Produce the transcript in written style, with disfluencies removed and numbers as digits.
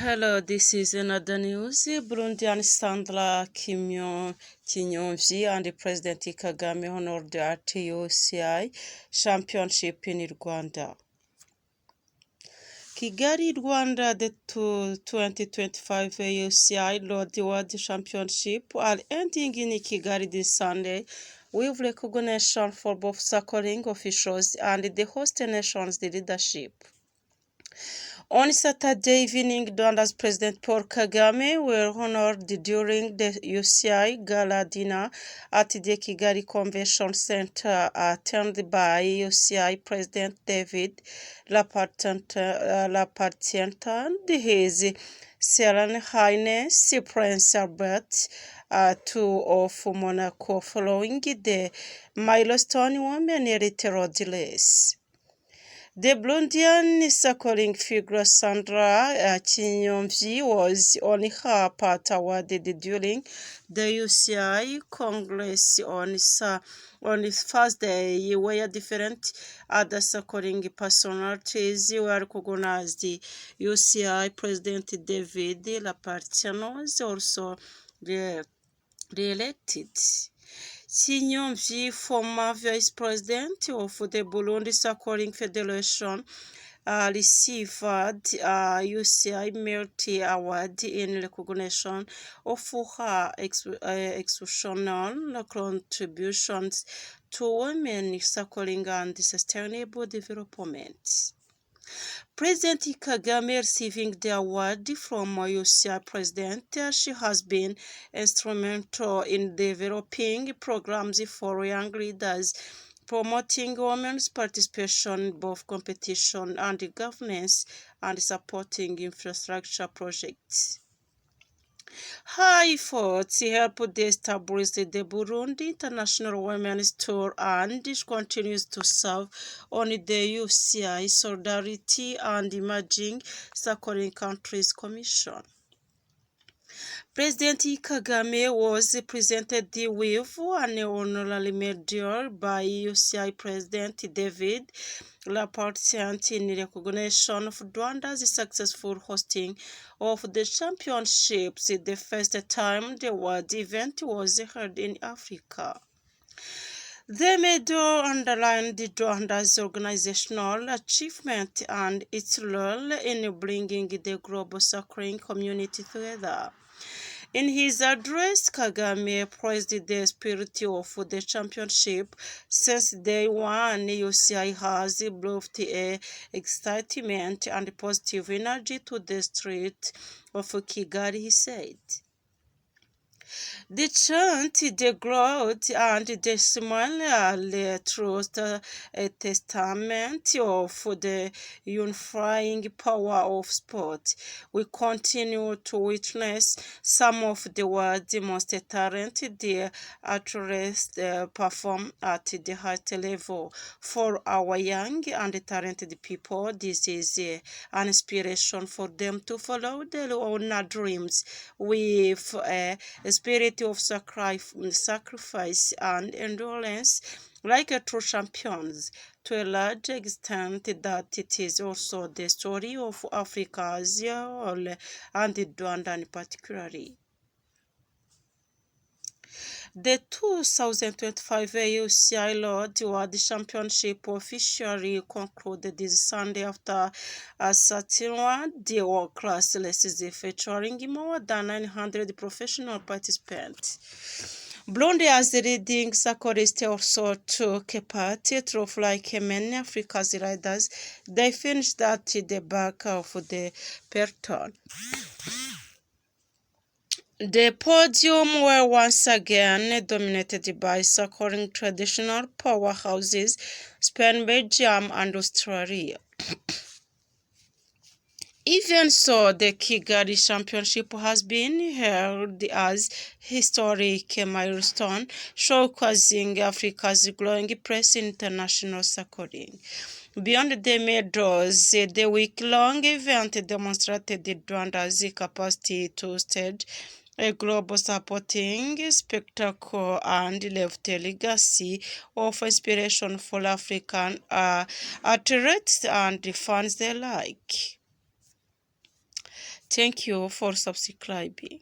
Hello, this is another news. Burundian Sandra Kinyonvi and President Kagame honored the RTOCI Championship in Rwanda. Kigali, Rwanda, the 2025 AOCI World Championship are ending in Kigali this Sunday with recognition for both circling officials and the host nation's leadership. On Saturday evening, Rwanda's President Paul Kagame were honored during the UCI Gala dinner at the Kigali Convention Center attended by UCI President David Lapartien and His Serene Highness Prince Albert II of Monaco following the milestone women elite road race. The Burundian cycling figure Sandra Kinyonvi was on her part awarded during the UCI Congress on Thursday, where different other cycling personalities were recognized. UCI President David Lapartien was also re-elected. Kinyonvi, former vice president of the Burundi Cycling Federation, received a UCI Merit Award in recognition of her exceptional contributions to women cycling and sustainable development. President Kagame receiving the award from UCI President, she has been instrumental in developing programs for young leaders, promoting women's participation in both competition and governance, and supporting infrastructure projects. Her efforts helped establish the Burundi International Women's Tour and continues to serve on the UCI Solidarity and Emerging Cycling Countries Commission. President Kagame was presented with an honorary medal by UCI President David Lapartien in recognition of Rwanda's successful hosting of the championships, the first time the world event was held in Africa. The medal underlined Rwanda's organizational achievement and its role in bringing the global cycling community together. In his address, Kagame praised the spirit of the championship. Since day one, UCI has brought excitement and positive energy to the street of Kigali, he said. The chant, the growth, and the smile are truth a testament of the unifying power of sport. We continue to witness some of the world's most talented athletes perform at the highest level. For our young and talented people, this is an inspiration for them to follow their own dreams with a spirit of sacrifice and endurance like true champions, to a large extent that it is also the story of Africa as a whole and Rwanda particularly. The 2025 AOCI World Championship officially concluded this Sunday after a 31-day world-class races featuring more than 900 professional participants. Burundi, as the leading cyclist, also took part. Like many Africa's riders, they finished at the back of the peloton. The podium were once again dominated by cycling traditional powerhouses Spain, Belgium, and Australia. Even so, the Kigali Championship has been held as historic milestone, showcasing Africa's growing press in international cycling. Beyond the medals, the week-long event demonstrated Rwanda's capacity to stage a global supporting spectacle and left a legacy of inspiration for African athletes and fans alike. Thank you for subscribing.